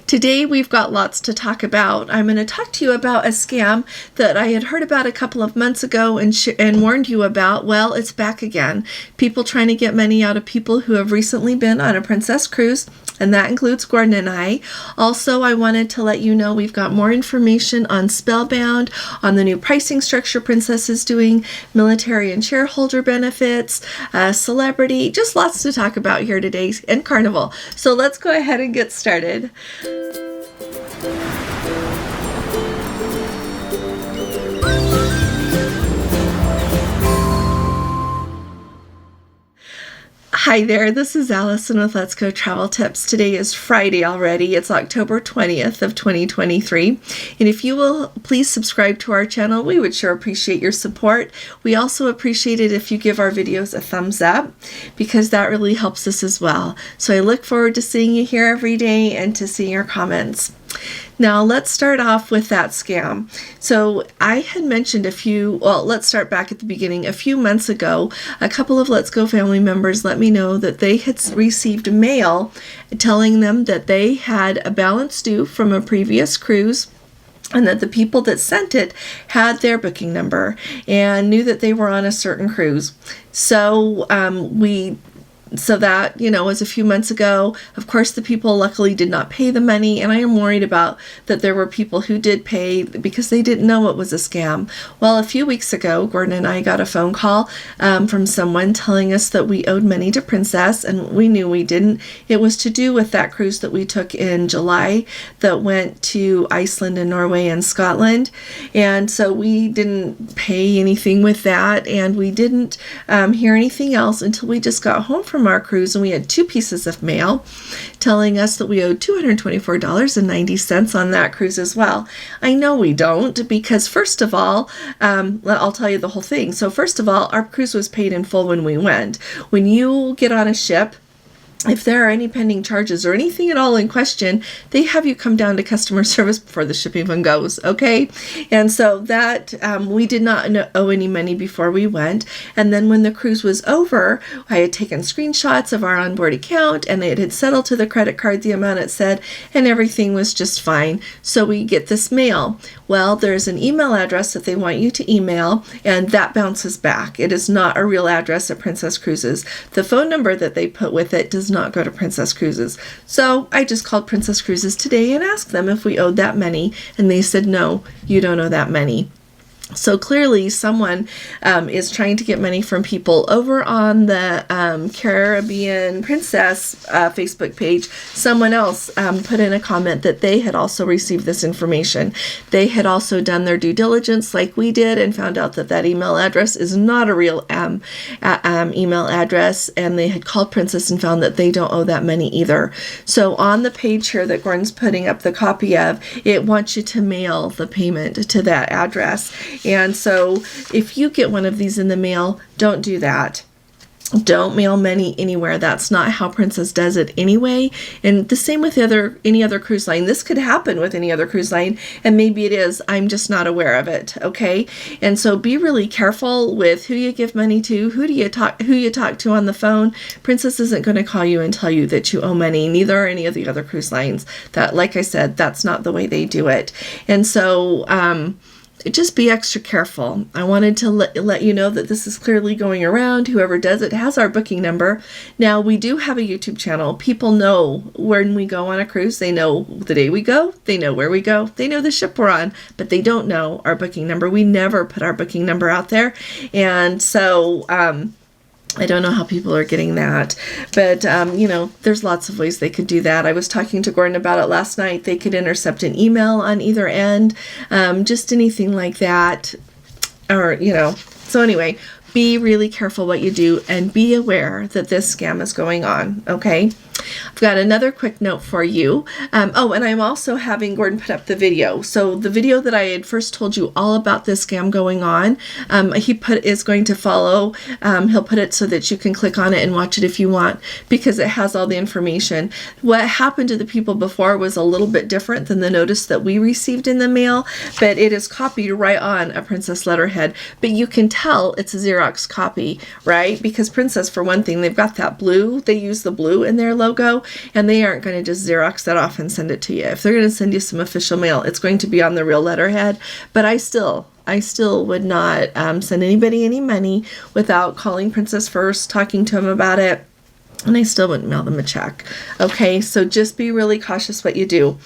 Today we've got lots to talk about. I'm going to talk to you about a scam that I had heard about a couple of months ago and warned you about. Well, it's back again. People trying to get money out of people who have recently been on a princess cruise, and that includes Gordon and I. Also, I wanted to let you know we've got more information on Spellbound, on the new pricing structure Princess is doing, military and shareholder benefits, celebrity, just lots to talk about here today, and Carnival. So let's go ahead and get started. Hi there, this is Allison with Let's Go Travel Tips. Today is Friday already. It's October 20th of 2023. And if you will please subscribe to our channel, we would sure appreciate your support. We also appreciate it if you give our videos a thumbs up, because that really helps us as well. So I look forward to seeing you here every day and to seeing your comments. Now let's start off with that scam. So I had mentioned let's start back at the beginning. A few months ago, a couple of Let's Go family members let me know that they had received mail telling them that they had a balance due from a previous cruise, and that the people that sent it had their booking number and knew that they were on a certain cruise. So that, was a few months ago. Of course, the people luckily did not pay the money, and I am worried about that there were people who did pay because they didn't know it was a scam. Well, a few weeks ago, Gordon and I got a phone call from someone telling us that we owed money to Princess, and we knew we didn't. It was to do with that cruise that we took in July that went to Iceland and Norway and Scotland, and so we didn't pay anything with that, and we didn't hear anything else until we just got home from our cruise, and we had two pieces of mail telling us that we owed $224.90 on that cruise as well. I know we don't, because first of all, I'll tell you the whole thing. So first of all, our cruise was paid in full when we went. When you get on a ship, if there are any pending charges or anything at all in question, they have you come down to customer service before the ship even goes, okay? And so that, we did not owe any money before we went. And then when the cruise was over, I had taken screenshots of our onboard account, and it had settled to the credit card the amount it said, and everything was just fine. So we get this mail. Well, there's an email address that they want you to email, and that bounces back. It is not a real address at Princess Cruises. The phone number that they put with it does not go to Princess Cruises. So I just called Princess Cruises today and asked them if we owed that money, and they said, no, you don't owe that money. So clearly someone is trying to get money from people. Over on the Caribbean Princess Facebook page, someone else put in a comment that they had also received this information. They had also done their due diligence like we did and found out that that email address is not a real email address, and they had called Princess and found that they don't owe that money either. So on the page here that Gordon's putting up the copy of, it wants you to mail the payment to that address. And so if you get one of these in the mail, don't do that. Don't mail money anywhere. That's not how Princess does it anyway. And the same with any other cruise line. This could happen with any other cruise line, and maybe it is. I'm just not aware of it. Okay. And so be really careful with who you give money to, who you talk to on the phone. Princess isn't going to call you and tell you that you owe money. Neither are any of the other cruise lines. That, like I said, that's not the way they do it. And so, just be extra careful. I wanted to let you know that this is clearly going around. Whoever does it has our booking number. Now, we do have a YouTube channel. People know when we go on a cruise. They know the day we go. They know where we go. They know the ship we're on, but they don't know our booking number. We never put our booking number out there. And so, I don't know how people are getting that, but, there's lots of ways they could do that. I was talking to Gordon about it last night. They could intercept an email on either end, just anything like that, or, so anyway, be really careful what you do and be aware that this scam is going on, okay? I've got another quick note for you. And I'm also having Gordon put up the video. So the video that I had first told you all about this scam going on, is going to follow. He'll put it so that you can click on it and watch it if you want, because it has all the information. What happened to the people before was a little bit different than the notice that we received in the mail, but it is copied right on a Princess letterhead. But you can tell it's a Xerox copy, right? Because Princess, for one thing, they've got that blue. They use the blue in their logo. logo, and they aren't going to just Xerox that off and send it to you. If they're going to send you some official mail, it's going to be on the real letterhead. But I still would not send anybody any money without calling Princess first, talking to them about it. And I still wouldn't mail them a check. Okay, so just be really cautious what you do.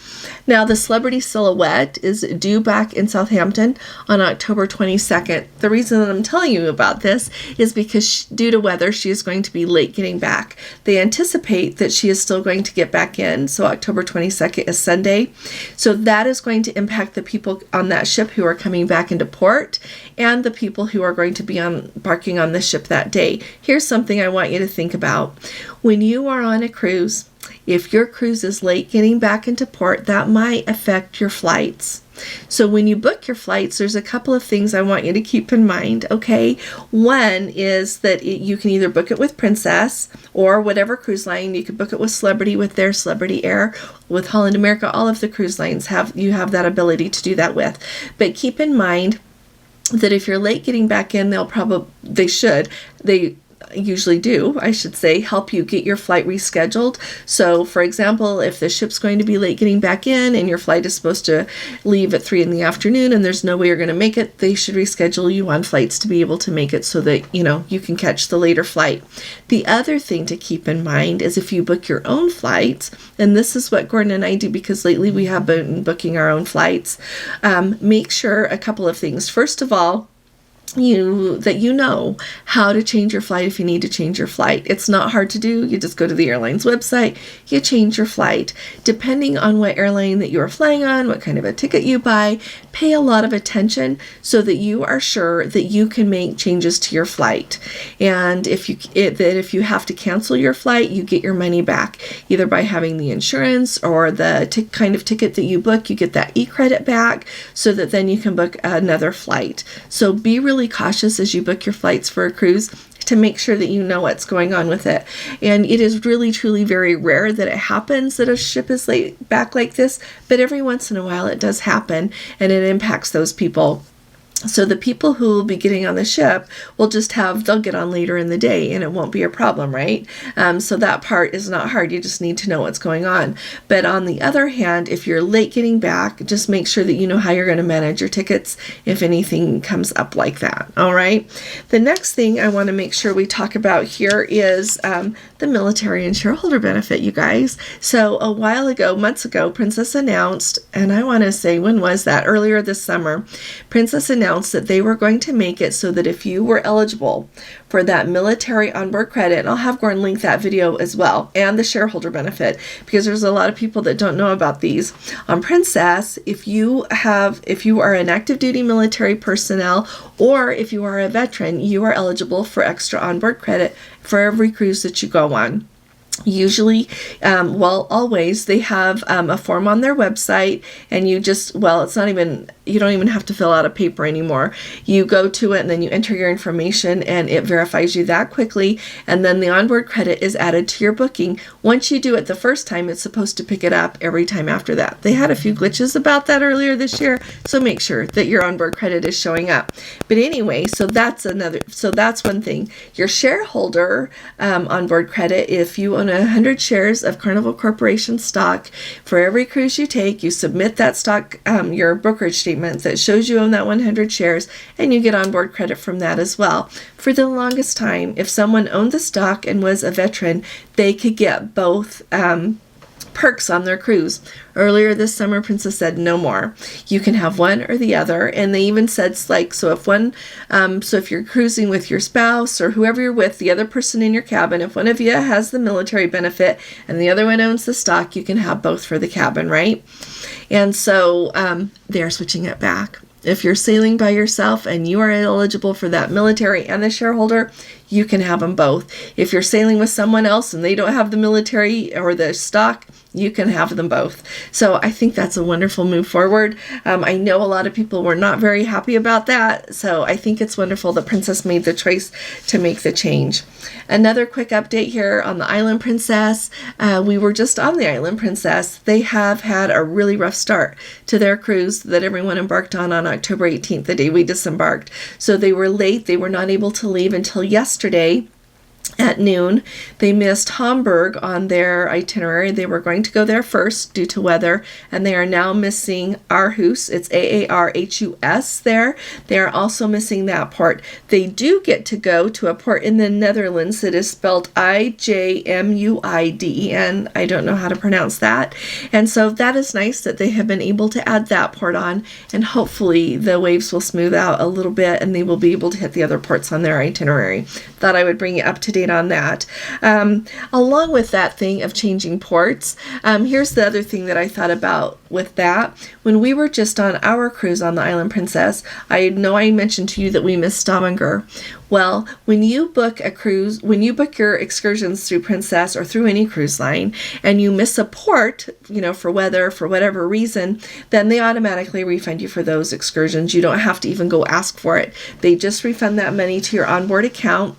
Now, the Celebrity Silhouette is due back in Southampton on October 22nd. The reason that I'm telling you about this is because due to weather, she is going to be late getting back. They anticipate that she is still going to get back in, so October 22nd is Sunday. So that is going to impact the people on that ship who are coming back into port and the people who are going to be embarking on the ship that day. Here's something I want you to think about. When you are on a cruise, if your cruise is late getting back into port, that might affect your flights. So when you book your flights, there's a couple of things I want you to keep in mind, okay? One is that you can either book it with Princess or whatever cruise line. You could book it with Celebrity with their Celebrity Air, with Holland America. All of the cruise lines have that ability to do that with. But keep in mind that if you're late getting back in, they usually do, I should say, help you get your flight rescheduled. So, for example, if the ship's going to be late getting back in and your flight is supposed to leave at 3 in the afternoon and there's no way you're going to make it, they should reschedule you on flights to be able to make it so that, you can catch the later flight. The other thing to keep in mind is if you book your own flights, and this is what Gordon and I do because lately we have been booking our own flights, make sure a couple of things. First of all, that you know how to change your flight if you need to change your flight. It's not hard to do. You just go to the airline's website, you change your flight. Depending on what airline that you are flying on, what kind of a ticket you buy, pay a lot of attention so that you are sure that you can make changes to your flight. And if you have to cancel your flight, you get your money back, either by having the insurance or the kind of ticket that you book, you get that e-credit back so that then you can book another flight. So be really cautious as you book your flights for a cruise to make sure that you know what's going on with it. And it is really, truly very rare that it happens that a ship is late back like this, but every once in a while it does happen and it impacts those people. So the people who will be getting on the ship will they'll get on later in the day and it won't be a problem, right? So that part is not hard. You just need to know what's going on. But on the other hand, if you're late getting back, just make sure that you know how you're going to manage your tickets if anything comes up like that. All right. The next thing I want to make sure we talk about here is the military and shareholder benefit, you guys. So a while ago, months ago, Princess announced, and I want to say, when was that? Earlier this summer, Princess announced that they were going to make it so that if you were eligible for that military onboard credit, and I'll have Gordon link that video as well, and the shareholder benefit, because there's a lot of people that don't know about these. On Princess, if you are an active duty military personnel or if you are a veteran, you are eligible for extra onboard credit for every cruise that you go on. Usually, always, they have a form on their website, and you don't even have to fill out a paper anymore. You go to it and then you enter your information and it verifies you that quickly, and then the onboard credit is added to your booking. Once you do it the first time, it's supposed to pick it up every time after that. They had a few glitches about that earlier this year, so make sure that your onboard credit is showing up. But anyway, so that's one thing. Your shareholder onboard credit, if you own 100 shares of Carnival Corporation stock, for every cruise you take, you submit that stock, your brokerage statement that shows you own that 100 shares, and you get onboard credit from that as well. For the longest time, if someone owned the stock and was a veteran, they could get both perks on their cruise. Earlier this summer, Princess said no more. You can have one or the other, and they even said so if you're cruising with your spouse or whoever you're with, the other person in your cabin, if one of you has the military benefit and the other one owns the stock, you can have both for the cabin, right? And so they're switching it back. If you're sailing by yourself and you are eligible for that military and the shareholder, you can have them both. If you're sailing with someone else and they don't have the military or the stock, you can have them both. So I think that's a wonderful move forward. I know a lot of people were not very happy about that, so I think it's wonderful that Princess made the choice to make the change. Another quick update here on the Island Princess. We were just on the Island Princess. They have had a really rough start to their cruise that everyone embarked on October 18th, the day we disembarked. So they were late. They were not able to leave until yesterday. at noon. They missed Hamburg on their itinerary. They were going to go there first due to weather, and they are now missing Aarhus. It's Aarhus there. They are also missing that port. They do get to go to a port in the Netherlands that is spelled Ijmuiden. I don't know how to pronounce that. And so that is nice that they have been able to add that port on, and hopefully the waves will smooth out a little bit and they will be able to hit the other ports on their itinerary. Thought I would bring you up to date on that. Along with that thing of changing ports, here's the other thing that I thought about with that. When we were just on our cruise on the Island Princess, I know I mentioned to you that we missed Stavanger. Well, when you book a cruise, when you book your excursions through Princess or through any cruise line, and you miss a port, for weather, for whatever reason, then they automatically refund you for those excursions. You don't have to even go ask for it. They just refund that money to your onboard account.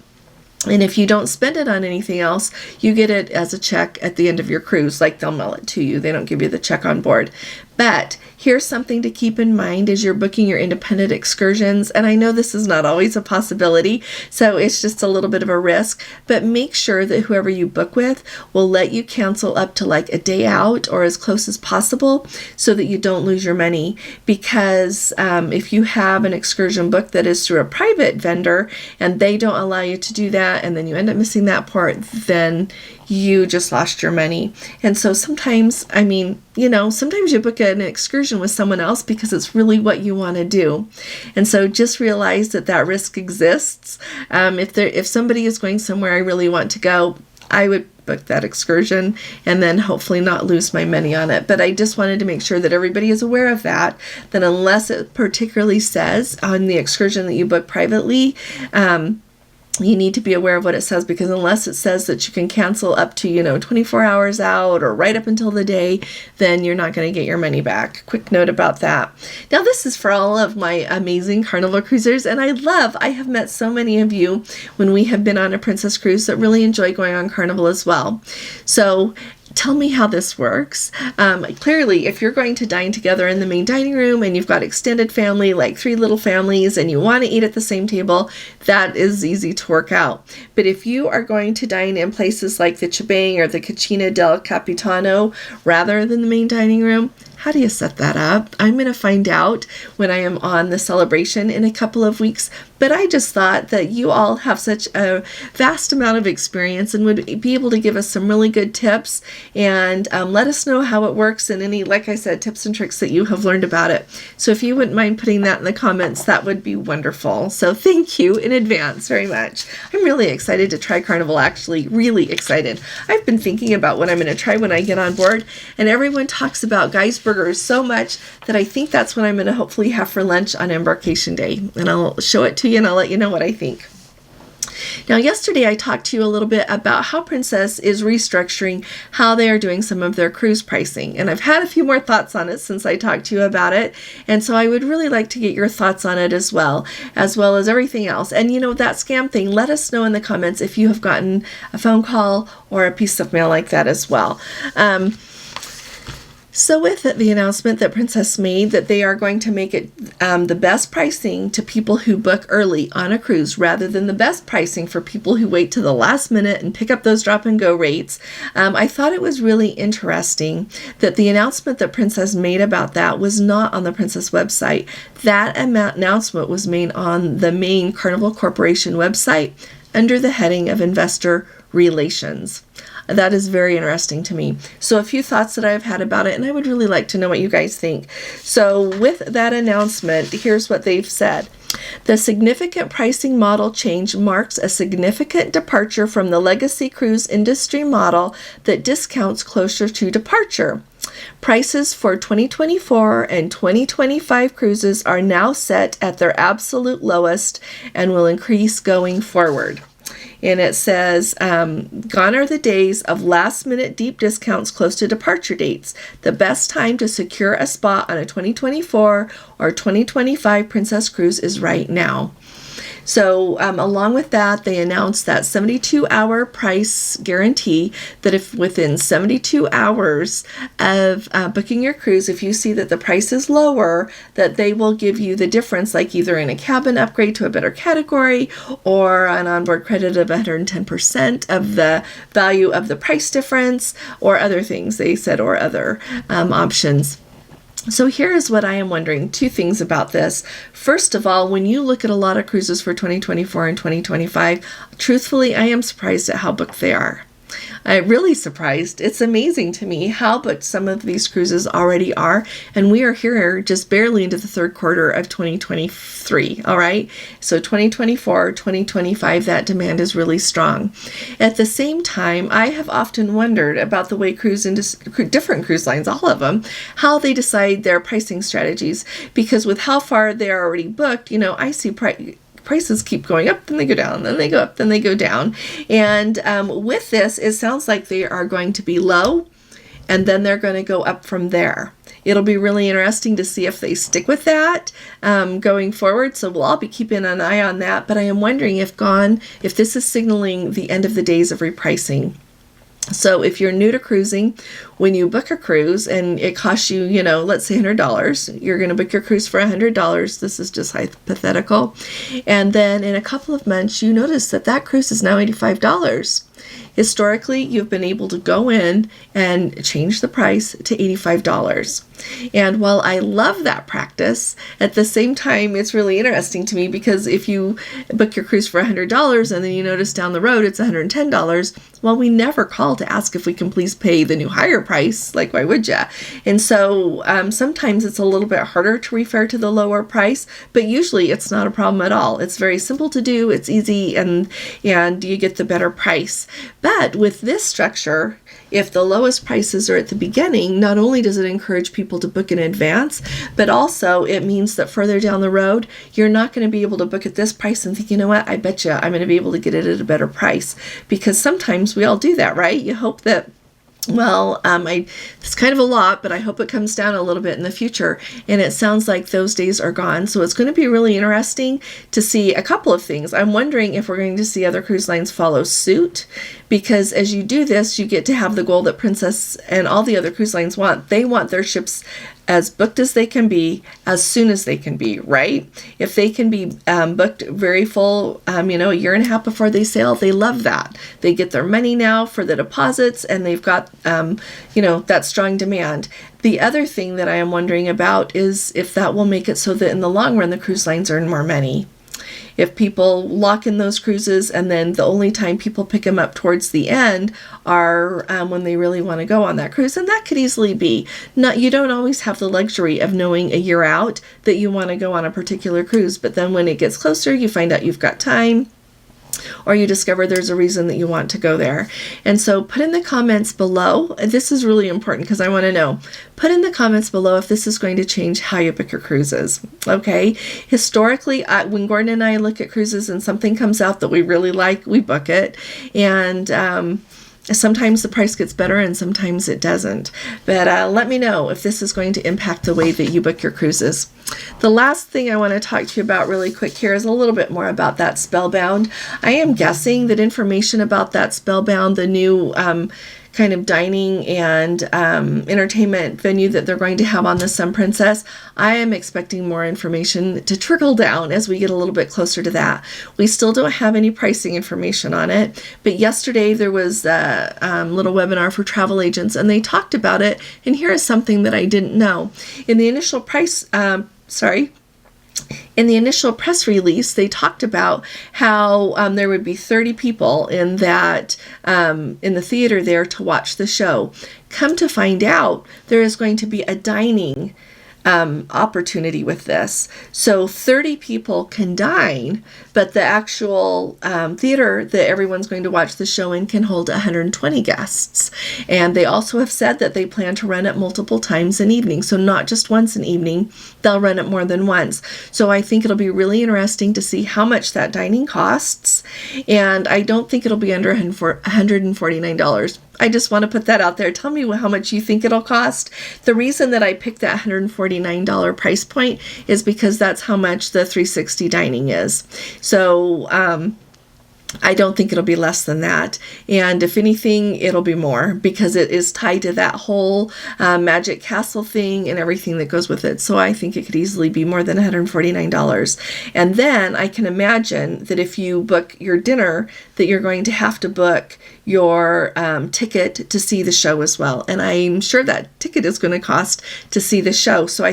And if you don't spend it on anything else, you get it as a check at the end of your cruise. Like, they'll mail it to you. They don't give you the check on board. But here's something to keep in mind as you're booking your independent excursions. And I know this is not always a possibility, so it's just a little bit of a risk. But make sure that whoever you book with will let you cancel up to like a day out or as close as possible so that you don't lose your money. Because if you have an excursion book that is through a private vendor and they don't allow you to do that, and then you end up missing that port, then you just lost your money. And so sometimes, sometimes you book an excursion with someone else because it's really what you want to do. And so just realize that risk exists. If somebody is going somewhere I really want to go, I would book that excursion and then hopefully not lose my money on it. But I just wanted to make sure that everybody is aware of that unless it particularly says on the excursion that you book privately, you need to be aware of what it says, because unless it says that you can cancel up to, 24 hours out or right up until the day, then you're not going to get your money back. Quick note about that. Now, this is for all of my amazing Carnival cruisers, and I have met so many of you when we have been on a Princess cruise that really enjoy going on Carnival as well. So tell me how this works. Clearly, if you're going to dine together in the main dining room and you've got extended family, like 3 little families, and you want to eat at the same table, that is easy to work out. But if you are going to dine in places like the Chibang or the Cucina del Capitano rather than the main dining room, how do you set that up? I'm going to find out when I am on the celebration in a couple of weeks, but I just thought that you all have such a vast amount of experience and would be able to give us some really good tips and let us know how it works and any, like I said, tips and tricks that you have learned about it. So if you wouldn't mind putting that in the comments, that would be wonderful. So thank you in advance very much. I'm really excited to try Carnival, actually, really excited. I've been thinking about what I'm going to try when I get on board, and everyone talks about Guy's Burgers so much that I think that's what I'm going to hopefully have for lunch on embarkation day. And I'll show it to you and I'll let you know what I think. Now, yesterday I talked to you a little bit about how Princess is restructuring how they are doing some of their cruise pricing. And I've had a few more thoughts on it since I talked to you about it. And so I would really like to get your thoughts on it as well as everything else. And that scam thing, let us know in the comments if you have gotten a phone call or a piece of mail like that as well. So with the announcement that Princess made that they are going to make it the best pricing to people who book early on a cruise rather than the best pricing for people who wait to the last minute and pick up those drop and go rates, I thought it was really interesting that the announcement that Princess made about that was not on the Princess website. That announcement was made on the main Carnival Corporation website under the heading of Investor Relations. That is very interesting to me. So a few thoughts that I've had about it, and I would really like to know what you guys think. So with that announcement, here's what they've said. The significant pricing model change marks a significant departure from the legacy cruise industry model that discounts closer to departure. Prices for 2024 and 2025 cruises are now set at their absolute lowest and will increase going forward. And it says, gone are the days of last-minute deep discounts close to departure dates. The best time to secure a spot on a 2024 or 2025 Princess cruise is right now. So along with that, they announced that 72-hour price guarantee, that if within 72 hours of booking your cruise, if you see that the price is lower, that they will give you the difference, like either in a cabin upgrade to a better category or an onboard credit of 110% of the value of the price difference, or other things they said, or other options. So here is what I am wondering, two things about this. First of all, when you look at a lot of cruises for 2024 and 2025, truthfully, I am surprised at how booked they are. I'm really surprised. It's amazing to me how booked some of these cruises already are, and we are here just barely into the third quarter of 2023, all right? So 2024, 2025, that demand is really strong. At the same time, I have often wondered about the way different cruise lines, all of them, how they decide their pricing strategies, because with how far they're already booked, I see prices keep going up, then they go down, then they go up, then they go down. And with this, it sounds like they are going to be low, and then they're going to go up from there. It'll be really interesting to see if they stick with that going forward. So we'll all be keeping an eye on that. But I am wondering if this is signaling the end of the days of repricing. So if you're new to cruising, when you book a cruise and it costs you, let's say $100, you're going to book your cruise for $100. This is just hypothetical. And then in a couple of months, you notice that cruise is now $85. Historically, you've been able to go in and change the price to $85. And while I love that practice, at the same time, it's really interesting to me, because if you book your cruise for $100 and then you notice down the road it's $110, well, we never call to ask if we can please pay the new higher price. Like, why would ya? And so sometimes it's a little bit harder to refer to the lower price, but usually it's not a problem at all. It's very simple to do. It's easy, and you get the better price. But with this structure, if the lowest prices are at the beginning, not only does it encourage people to book in advance, but also it means that further down the road, you're not going to be able to book at this price and think, you know what, I bet you I'm going to be able to get it at a better price. Because sometimes we all do that, right? You hope that, it's kind of a lot, but I hope it comes down a little bit in the future. And it sounds like those days are gone. So it's going to be really interesting to see a couple of things. I'm wondering if we're going to see other cruise lines follow suit, because as you do this, you get to have the goal that Princess and all the other cruise lines want. They want their ships as booked as they can be, as soon as they can be, right? If they can be booked very full, a year and a half before they sail, they love that. They get their money now for the deposits, and they've got, that strong demand. The other thing that I am wondering about is if that will make it so that in the long run, the cruise lines earn more money. If people lock in those cruises and then the only time people pick them up towards the end are when they really want to go on that cruise, and that could easily be. You don't always have the luxury of knowing a year out that you want to go on a particular cruise, but then when it gets closer, you find out you've got time, or you discover there's a reason that you want to go there. And so put in the comments below, this is really important because I want to know, put in the comments below if this is going to change how you book your cruises, okay? Historically, when Gordon and I look at cruises and something comes out that we really like, we book it. And sometimes the price gets better and sometimes it doesn't. But let me know if this is going to impact the way that you book your cruises. The last thing I want to talk to you about really quick here is a little bit more about that Spellbound. I am guessing that information about that Spellbound, the new kind of dining and entertainment venue that they're going to have on the Sun Princess, I am expecting more information to trickle down as we get a little bit closer to that. We still don't have any pricing information on it, but yesterday there was a little webinar for travel agents and they talked about it, and here is something that I didn't know. In the initial press release, they talked about how there would be 30 people in that in the theater there to watch the show. Come to find out, there is going to be a dining opportunity with this. So 30 people can dine, but the actual theater that everyone's going to watch the show in can hold 120 guests. And they also have said that they plan to run it multiple times an evening. So not just once an evening, they'll run it more than once. So I think it'll be really interesting to see how much that dining costs. And I don't think it'll be under $149. I just want to put that out there. Tell me how much you think it'll cost. The reason that I picked that $149 price point is because that's how much the 360 dining is. So, I don't think it'll be less than that. And if anything, it'll be more because it is tied to that whole Magic Castle thing and everything that goes with it. So I think it could easily be more than $149. And then I can imagine that if you book your dinner, that you're going to have to book your ticket to see the show as well. And I'm sure that ticket is going to cost to see the show. So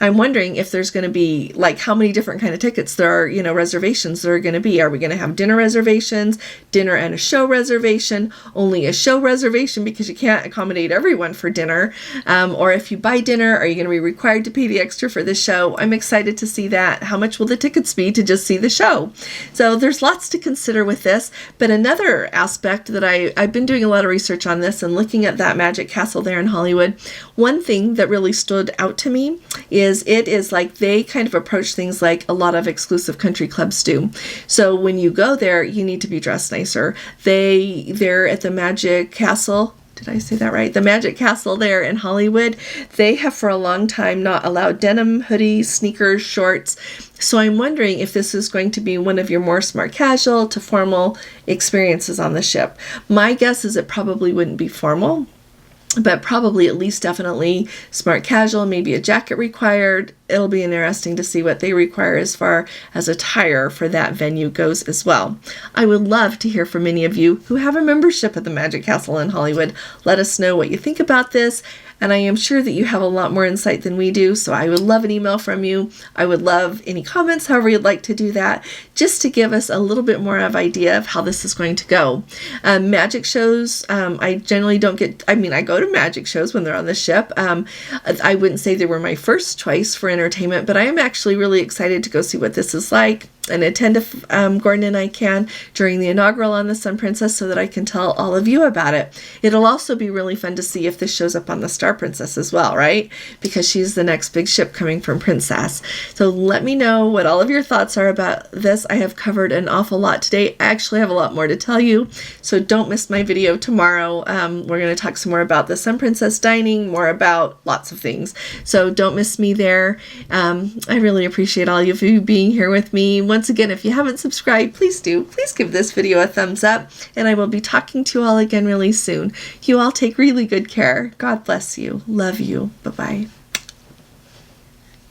I'm wondering if there's going to be like how many different kind of tickets there are, reservations there are going to be. Are we going to have dinner reservations, dinner and a show reservation, only a show reservation because you can't accommodate everyone for dinner? Or if you buy dinner, are you going to be required to pay the extra for the show? I'm excited to see that. How much will the tickets be to just see the show? So there's lots to consider with this. But another aspect that I've been doing a lot of research on this and looking at that Magic Castle there in Hollywood. One thing that really stood out to me is it is like they kind of approach things like a lot of exclusive country clubs do. So when you go there, you need to be dressed nicer. They're at the Magic Castle. Did I say that right? The Magic Castle there in Hollywood, they have for a long time not allowed denim, hoodies, sneakers, shorts. So I'm wondering if this is going to be one of your more smart casual to formal experiences on the ship. My guess is it probably wouldn't be formal, but probably at least definitely smart casual, maybe a jacket required. It'll be interesting to see what they require as far as attire for that venue goes as well. I would love to hear from any of you who have a membership at the Magic Castle in Hollywood. Let us know what you think about this. And I am sure that you have a lot more insight than we do, so I would love an email from you. I would love any comments, however you'd like to do that, just to give us a little bit more of idea of how this is going to go. Magic shows, I generally don't I go to magic shows when they're on the ship. I wouldn't say they were my first choice for entertainment, but I am actually really excited to go see what this is like and attend if Gordon and I can during the inaugural on the Sun Princess so that I can tell all of you about it. It'll also be really fun to see if this shows up on the Star Princess as well, right? Because she's the next big ship coming from Princess. So let me know what all of your thoughts are about this. I have covered an awful lot today. I actually have a lot more to tell you, so don't miss my video tomorrow. We're going to talk some more about the Sun Princess dining, more about lots of things. So don't miss me there. I really appreciate all of you being here with me. Once again, if you haven't subscribed, please do. Please give this video a thumbs up, and I will be talking to you all again really soon. You all take really good care. God bless you. Love you. Bye-bye.